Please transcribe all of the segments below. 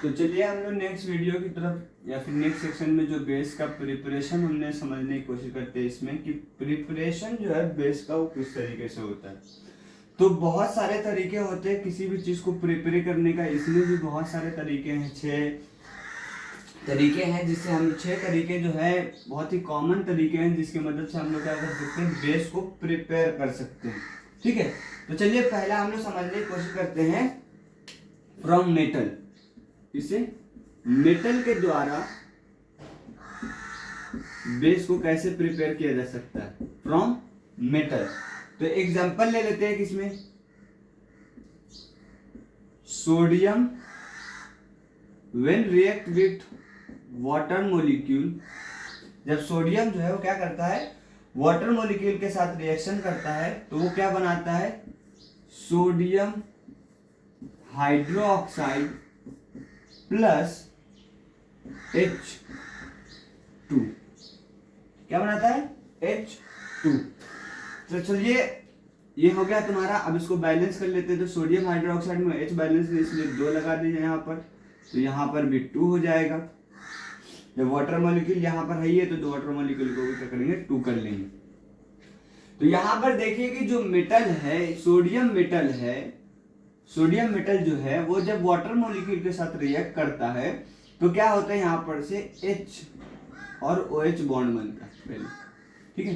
तो चलिए हम लोग नेक्स्ट वीडियो की तरफ या फिर नेक्स्ट सेक्शन में जो बेस का प्रिपरेशन हमने समझने की कोशिश करते हैं इसमें कि प्रिपरेशन जो है बेस का वो किस तरीके से होता है। तो बहुत सारे तरीके होते हैं किसी भी चीज को प्रिपेयर करने का। इसमें भी बहुत सारे तरीके हैं, 6 तरीके हैं, जिससे हम 6 तरीके जो है बहुत ही कॉमन तरीके हैं जिसकी मदद से हम लोग क्या कर सकते हैं, बेस को प्रिपेयर कर सकते हैं। ठीक है, तो चलिए पहला हम लोग समझने की कोशिश करते हैं फ्रॉम मेटल। इसे मेटल के द्वारा बेस को कैसे प्रिपेयर किया जा सकता है फ्रॉम मेटल। तो एग्जांपल ले लेते हैं किसमें, sodium when react with water molecule. जब सोडियम जो है वो क्या करता है, वाटर मॉलिक्यूल के साथ रिएक्शन करता है तो वो क्या बनाता है, सोडियम हाइड्रोक्साइड प्लस H2। क्या बनाता है, H2। तो चलिए ये हो गया तुम्हारा। अब इसको बैलेंस कर लेते हैं। तो सोडियम हाइड्रोक्साइड में H बैलेंस है इसलिए 2 लगा दीजिए यहाँ पर, तो यहाँ पर भी 2 हो जाएगा। जब वाटर मॉलिक्यूल यहाँ पर है ही है तो 2 वाटर मॉलिक्यूल को भी क्या करेंगे, 2 कर लेंगे। तो यहाँ पर देखिए कि जो मेटल है, सोडियम मेटल है, सोडियम मेटल जो है वो जब वाटर मॉलिक्यूल के साथ रिएक्ट करता है तो क्या होता है, यहाँ पर से H और OH बॉन्ड बनता है पहले। ठीक है,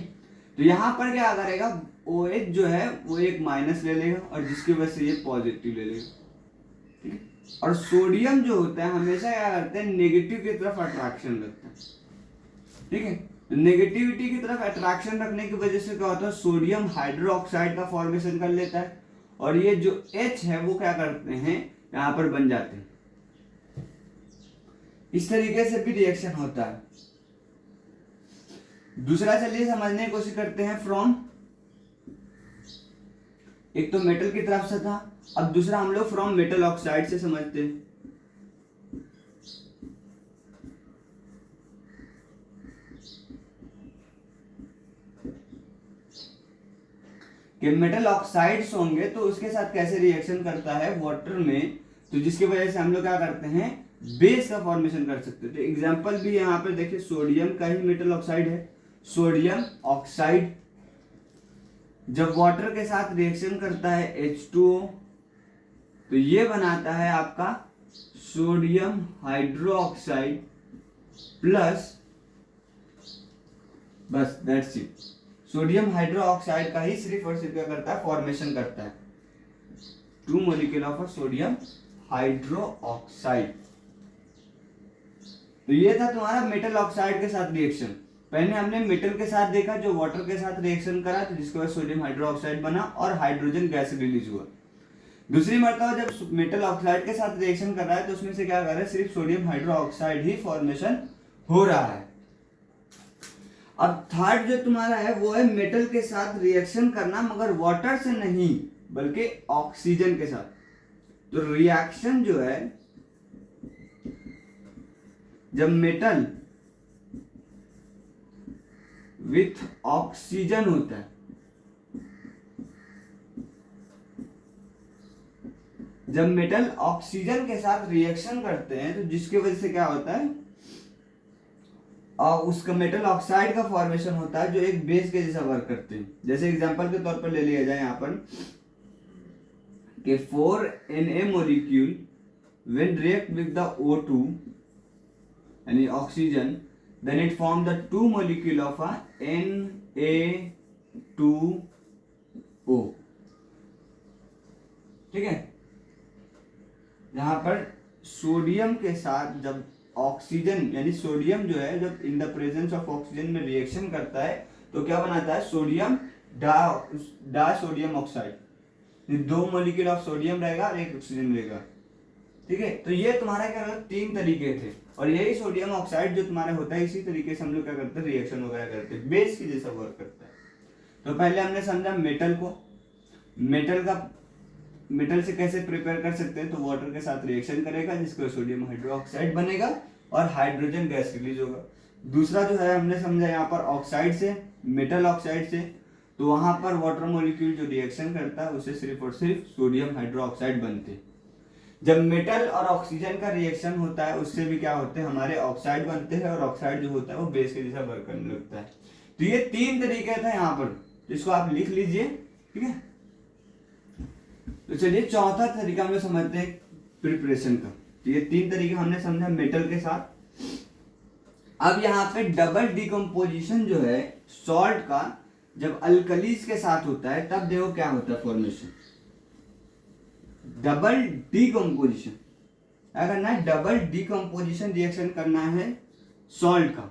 तो यहाँ पर क्या करेगा, OH जो है वो एक माइनस ले लेगा और जिसकी वजह से ये पॉजिटिव ले लेगा। ठीक है, और सोडियम जो होता है हमेशा क्या करते हैं, नेगेटिव की तरफ अट्रैक्शन रखता है। ठीक है, तो नेगेटिविटी की तरफ अट्रैक्शन रखने की वजह से क्या होता है, सोडियम हाइड्रोक्साइड का फॉर्मेशन कर लेता है और ये जो H है वो क्या करते हैं, यहाँ पर बन जाते हैं। इस तरीके से भी रिएक्शन होता है। दूसरा चलिए समझने की कोशिश करते हैं फ्रॉम, एक तो मेटल की तरफ से था, अब दूसरा हम लोग फ्रॉम मेटल ऑक्साइड से समझते हैं। कि मेटल ऑक्साइड्स होंगे तो उसके साथ कैसे रिएक्शन करता है वाटर में, तो जिसकी वजह से हम लोग क्या करते हैं, बेस का फॉर्मेशन कर सकते हैं। तो एग्जांपल भी यहाँ पे देखिए, सोडियम का ही मेटल ऑक्साइड है, सोडियम ऑक्साइड जब वाटर के साथ रिएक्शन करता है H2O तो ये बनाता है आपका सोडियम हाइड्रोक्साइड प्लस, बस दैट्स इट। सोडियम हाइड्रोक्साइड का ही सिर्फ और सिर्फ क्या करता है, फॉर्मेशन करता है, 2 मॉलिक्यूल ऑफ सोडियम हाइड्रोक्साइड। तो ये था तुम्हारा मेटल ऑक्साइड के साथ रिएक्शन। पहले हमने मेटल के साथ देखा जो वाटर के साथ रिएक्शन करा तो जिसके बाद सोडियम हाइड्रोक्साइड बना और हाइड्रोजन गैस रिलीज हुआ। दूसरी मरतबा जब मेटल ऑक्साइड के साथ रिएक्शन कर रहा है तो उसमें से क्या कर रहा है, सिर्फ सोडियम हाइड्रोक्साइड ही फॉर्मेशन हो रहा है। अब थर्ड जो तुम्हारा है वो है मेटल के साथ रिएक्शन करना, मगर वाटर से नहीं बल्कि ऑक्सीजन के साथ। तो रिएक्शन जो है जब मेटल विथ ऑक्सीजन होता है, जब मेटल ऑक्सीजन के साथ रिएक्शन करते हैं तो जिसकी वजह से क्या होता है, और उसका मेटल ऑक्साइड का फॉर्मेशन होता है जो एक बेस के जैसा वर्क करते हैं। जैसे एग्जांपल के तौर पर ले लिया जाए यहाँ पर कि 4Na molecule when react with the O2 यानी oxygen then it form the 2 molecule of a Na2O। ठीक है, यहां पर सोडियम के साथ जब ऑक्सीजन यानी सोडियम जो है जब in the presence of oxygen में रिएक्शन करता है तो क्या बनाता है, सोडियम डा sodium oxide. 2 molecule of sodium रहेगा और 1 ऑक्सीजन रहेगा। ठीक है, तो ये तुम्हारा क्या 3 तरीके थे और यही सोडियम ऑक्साइड जो तुम्हारा होता है इसी तरीके से हम लोग क्या करते हैं, रिएक्शन वगैरह करते हैं, बेस की जैसा वर्क करता है। तो पहले हमने समझा मेटल को, मेटल से कैसे प्रिपेयर कर सकते हैं, तो वाटर के साथ रिएक्शन करेगा जिसको सोडियम हाइड्रोक्साइड बनेगा और हाइड्रोजन गैस रिलीज होगा। दूसरा जो है हमने समझा यहाँ पर ऑक्साइड से, मेटल ऑक्साइड से, तो वहां पर वाटर मॉलिक्यूल जो रिएक्शन करता है उससे सिर्फ और सिर्फ सोडियम हाइड्रोक्साइड बनते हैं। जब मेटल और ऑक्सीजन का रिएक्शन होता है उससे भी क्या होते हैं, हमारे ऑक्साइड बनते हैं, और ऑक्साइड जो होता है वो बेस के जैसा वर्क करने लगता है। तो ये 3 तरीके थे यहाँ पर, जिसको आप लिख लीजिए, ठीक है। तो चलिए चौथा तरीका हम लोग समझते हैं प्रिपरेशन का। तो ये 3 तरीके हमने समझा मेटल के साथ। अब यहाँ पे डबल डिकम्पोजिशन जो है सॉल्ट का, जब अल्कलीज के साथ होता है तब देखो क्या होता है फॉर्मेशन, डबल डिकम्पोजिशन। अगर ना डबल डिकम्पोजिशन रिएक्शन करना है सॉल्ट का,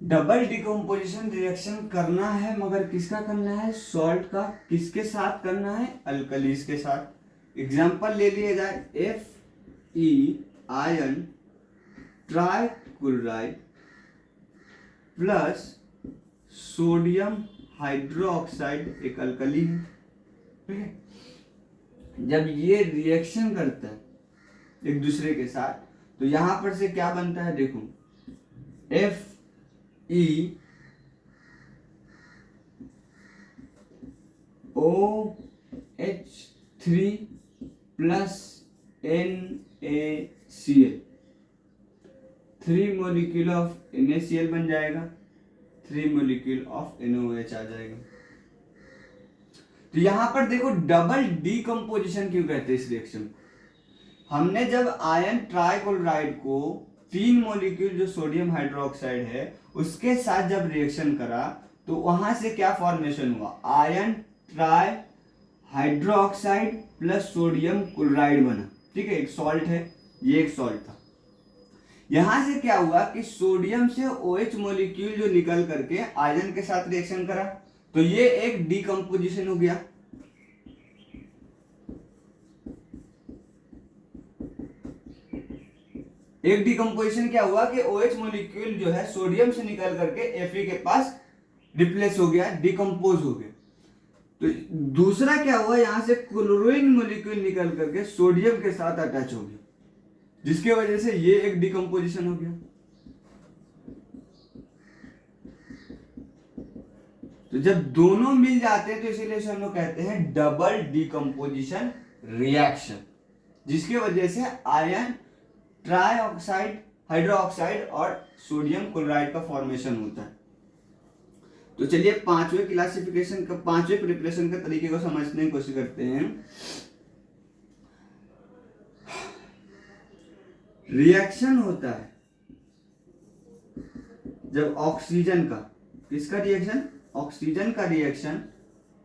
डबल डिकम्पोजिशन रिएक्शन करना है, मगर किसका करना है, सॉल्ट का। किसके साथ करना है, अल्कलीज के साथ। एग्जांपल ले लिया जाए, Fe ion trichloride plus sodium hydroxide, एक अल्कली है, ठीक है। जब ये रिएक्शन करता है एक दूसरे के साथ, तो यहां पर से क्या बनता है, देखो Fe OH3 plus NaCl, 3 molecule of NaCl बन जाएगा, 3 मोलिक्यूल ऑफ NaOH आ जाएगा। तो यहां पर देखो डबल डीकम्पोजिशन क्यों कहते हैं इस रिएक्शन को। हमने जब आयन ट्राइक्लोराइड को 3 मोलिक्यूल जो सोडियम हाइड्रोक्साइड है उसके साथ जब रिएक्शन करा, तो वहां से क्या फॉर्मेशन हुआ, ion try hydroxide plus sodium chloride बना, ठीक है। एक सॉल्ट है, ये एक सॉल्ट था। यहां से क्या हुआ कि सोडियम से OH मोलिक्यूल जो निकल करके आयरन के साथ रिएक्शन करा, तो ये एक डीकम्पोजिशन हो गया। एक डीकम्पोजिशन क्या हुआ कि OH मोलिक्यूल जो है सोडियम से निकल करके Fe के पास रिप्लेस हो गया, डिकम्पोज हो गया। तो दूसरा क्या हुआ, यहां से क्लोरीन मोलिक्यूल निकल करके सोडियम के साथ अटैच हो गया, जिसके वजह से ये एक डिकम्पोजिशन हो गया। तो जब दोनों मिल जाते हैं तो इसीलिए हम लोग कहते हैं डबल डिकम्पोजिशन रिएक्शन, जिसकी वजह से आयन ट्राइऑक्साइड हाइड्रोक्साइड और सोडियम क्लोराइड का फॉर्मेशन होता है। तो चलिए पांचवें क्लासिफिकेशन का, पांचवें प्रिपरेशन के तरीके को समझने की कोशिश करते हैं। रिएक्शन होता है जब ऑक्सीजन का, किसका रिएक्शन, ऑक्सीजन का रिएक्शन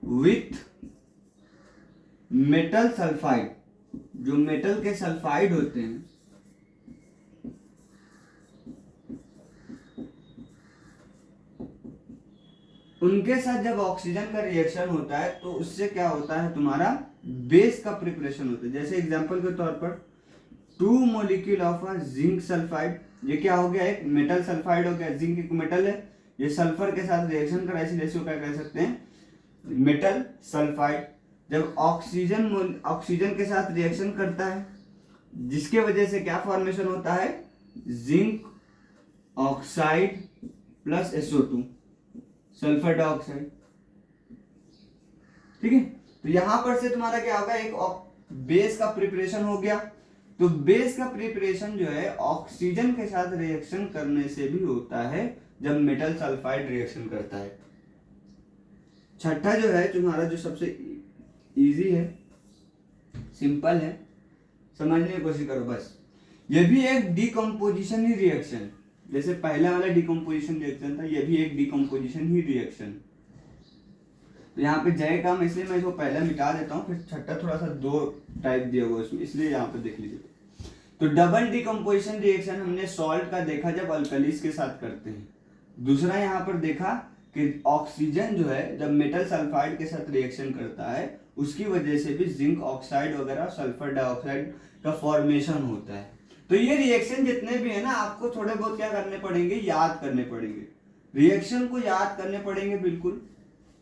विथ मेटल सल्फाइड, जो मेटल के सल्फाइड होते हैं उनके साथ जब ऑक्सीजन का रिएक्शन होता है, तो उससे क्या होता है, तुम्हारा बेस का प्रिपरेशन होता है। जैसे एग्जांपल के तौर पर 2 मोलिक्यूल ऑफ जिंक सल्फाइड, ये क्या हो गया, एक मेटल सल्फाइड हो गया। जिंक एक मेटल है, ये सल्फर के साथ रिएक्शन करा, इसलिए इसको क्या कह सकते हैं, मेटल सल्फाइड। जब ऑक्सीजन के साथ रिएक्शन करता है, जिसके वजह से क्या फॉर्मेशन होता है, zinc oxide plus SO2 sulphur dioxide, ठीक है। तो यहां पर से तुम्हारा क्या होगा, एक बेस का प्रिपरेशन हो गया। तो बेस का प्रिपरेशन जो है ऑक्सीजन के साथ रिएक्शन करने से भी होता है जब मेटल सल्फाइड रिएक्शन करता है। छठा जो है तुम्हारा, जो सबसे इजी है, सिंपल है, समझने की कोशिश करो बस। ये भी एक डिकम्पोजिशन ही रिएक्शन, जैसे पहला वाला डिकम्पोजिशन रिएक्शन था, ये भी एक डिकम्पोजिशन ही रिएक्शन। तो यहाँ पे जय काम, इसलिए मैं इसको पहले मिटा देता हूँ, फिर छठा थोड़ा सा 2 टाइप दिया हुआ इसमें, इसलिए यहाँ पे देख लीजिए। तो डबल डिकम्पोजिशन रिएक्शन हमने सॉल्ट का देखा जब अल्कलीज के साथ करते हैं। दूसरा यहाँ पर देखा कि ऑक्सीजन जो है जब मेटल सल्फाइड के साथ रिएक्शन करता है, उसकी वजह से भी जिंक ऑक्साइड वगैरह सल्फर डाइऑक्साइड का फॉर्मेशन होता है। तो ये रिएक्शन जितने भी है ना, आपको थोड़े बहुत क्या करने पड़ेंगे, याद करने पड़ेंगे, रिएक्शन को याद करने पड़ेंगे बिल्कुल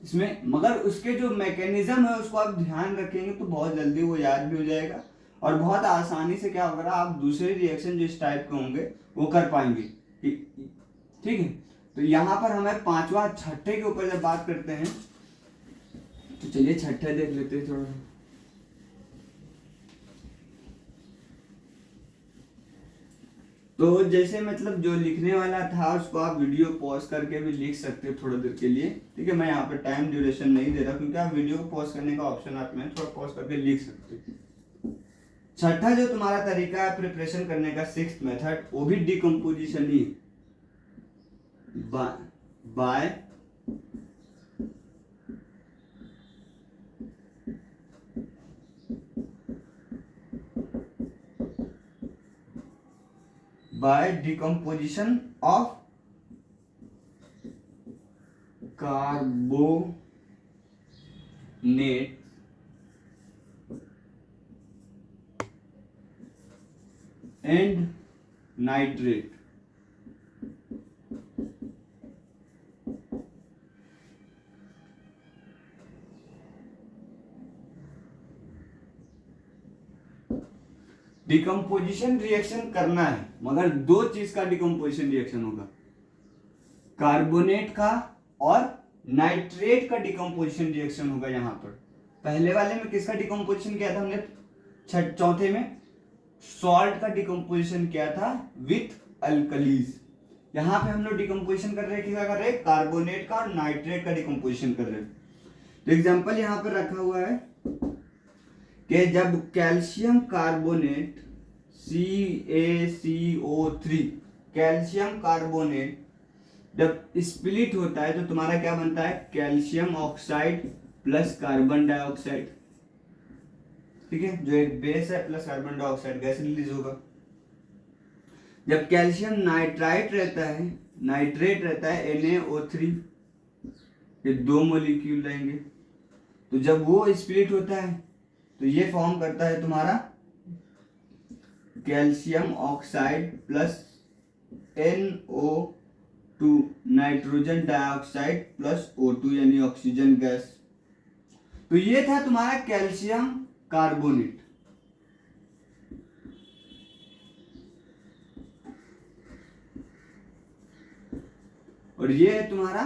इसमें, मगर उसके जो मैकेनिज्म है उसको आप ध्यान रखेंगे तो बहुत जल्दी वो याद भी हो जाएगा और बहुत आसानी से क्या होगा, आप दूसरे रिएक्शन जो इस टाइप के होंगे वो कर पाएंगे। ठीक है, तो यहाँ पर हमें पांचवा छठे के ऊपर जब बात करते हैं तो चलिए छठे देख लेते हैं थोड़ा सा। तो जैसे मतलब जो लिखने वाला था उसको आप वीडियो पॉज करके भी लिख सकते हो थोड़ी देर के लिए। ठीक है, मैं यहाँ पे टाइम ड्यूरेशन नहीं दे रहा क्योंकि आप वीडियो को पॉज करने का ऑप्शन आप में थोड़ा पॉज करके लिख सकते हो। छठा जो तुम्हारा तरीका है प्रिपरेशन करने का, सिक्स्थ मेथड, वो भी डिकम्पोजिशन ही by decomposition of carbonate and nitrate। Decomposition reaction करना है, मगर दो चीज का डिकम्पोजिशन रिएक्शन होगा, कार्बोनेट का और नाइट्रेट का डिकम्पोजिशन रिएक्शन होगा। यहाँ पर पहले वाले में किसका डिकम्पोजिशन किया था हमने, चौथे में सॉल्ट का डिकम्पोजिशन किया था विथ अल्कलीज। यहाँ पे हम लोग डिकम्पोजिशन कर रहे हैं, क्या कर रहे हैं, कार्बोनेट का और नाइट्रेट का डिकम्पोजिशन कर रहे हैं। तो एग्जांपल यहाँ पर रखा हुआ है कि जब calcium carbonate CaCO3, calcium carbonate जब स्प्लिट होता है तो तुम्हारा क्या बनता है, calcium oxide plus carbon dioxide. ठीक है, जो एक बेस है plus carbon dioxide gas release होगा। जब कैल्शियम नाइट्राइट रहता है, नाइट्रेट रहता है NaO3, ये दो मॉलिक्यूल रहेंगे। तो जब वो स्प्लिट होता है तो ये फॉर्म करता है तुम्हारा calcium oxide plus NO2, nitrogen dioxide plus O2 यानी ऑक्सीजन गैस। तो ये था तुम्हारा कैल्शियम कार्बोनेट। और ये है तुम्हारा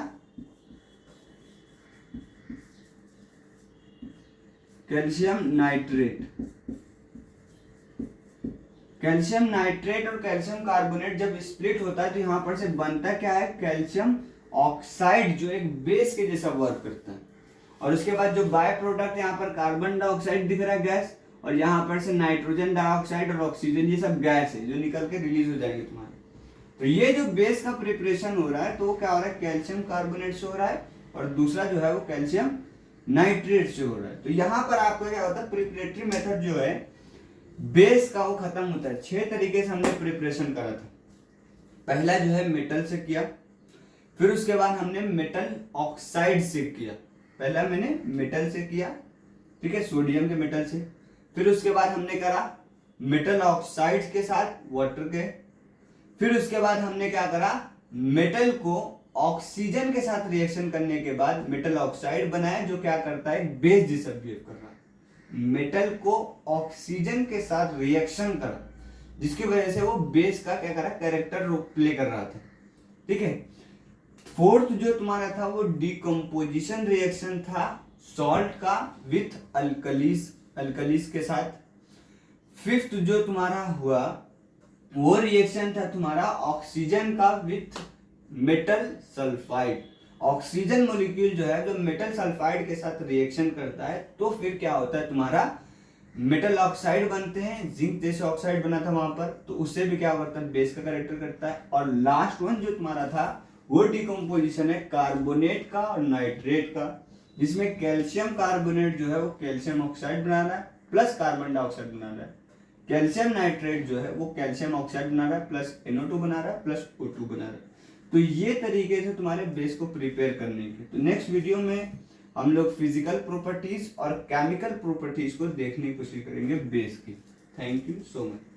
कैल्शियम नाइट्रेट। कैल्शियम नाइट्रेट और कैल्शियम कार्बोनेट जब स्प्लिट होता है तो यहां पर से बनता क्या है, कैल्शियम ऑक्साइड, जो एक बेस के जैसा वर्क करता है। और उसके बाद जो बाय प्रोडक्ट यहाँ पर कार्बन डाइऑक्साइड दिख रहा है गैस, और यहाँ पर से नाइट्रोजन डाइऑक्साइड और ऑक्सीजन, ये सब गैस है जो निकल के रिलीज हो जाएंगे तुम्हारे। तो ये जो बेस का प्रिपरेशन हो रहा है तो वो क्या हो रहा है, कैल्शियम कार्बोनेट से हो रहा है, और दूसरा जो है वो कैल्शियम नाइट्रेट से हो रहा है। तो यहाँ पर आपका क्या होता है, प्रिपरेटरी मेथड जो है बेस का वो खत्म होता है। 6 तरीके से हमने प्रिपरेशन करा था। पहला जो है मेटल से किया, फिर उसके बाद हमने मेटल ऑक्साइड से किया। पहला मैंने मेटल से किया, ठीक है, सोडियम के मेटल से। फिर उसके बाद हमने करा मेटल ऑक्साइड के साथ वाटर के। फिर उसके बाद हमने क्या करा, मेटल को ऑक्सीजन के साथ रिएक्शन करने के बाद मेटल ऑक्साइड बनाया, जो क्या करता है, बेस जैसा बिहेव कर रहा है। मेटल को ऑक्सीजन के साथ रिएक्शन करा, जिसकी वजह से वो बेस का क्या करा, कैरेक्टर प्ले कर रहा था। ठीक है, फोर्थ जो तुम्हारा था वो डिकम्पोजिशन रिएक्शन था सॉल्ट का विथ अल्कलीज के साथ। फिफ्थ जो तुम्हारा हुआ वो रिएक्शन था तुम्हारा ऑक्सीजन का with metal sulphide. Oxygen molecule जो है जो मेटल सल्फाइड के साथ रिएक्शन करता है तो फिर क्या होता है, तुम्हारा मेटल ऑक्साइड बनते हैं। जिंक जैसे ऑक्साइड बना था वहां पर, तो उससे भी क्या करता है, बेस का कैरेक्टर करता है। और लास्ट वन जो तुम्हारा था वो डिकम्पोजिशन है कार्बोनेट का और नाइट्रेट का, जिसमें कैल्शियम कार्बोनेट जो है वो कैल्शियम ऑक्साइड बना रहा है प्लस कार्बन डाइऑक्साइड बना रहा है। कैल्शियम नाइट्रेट जो है वो कैल्शियम ऑक्साइड बना रहा है प्लस NO2 बना रहा है प्लस O2 बना रहा है। तो ये तरीके से तुम्हारे बेस को प्रिपेयर करने के। तो नेक्स्ट वीडियो में हम लोग फिजिकल प्रॉपर्टीज और केमिकल प्रॉपर्टीज को देखने की कोशिश करेंगे बेस की। Thank you so much.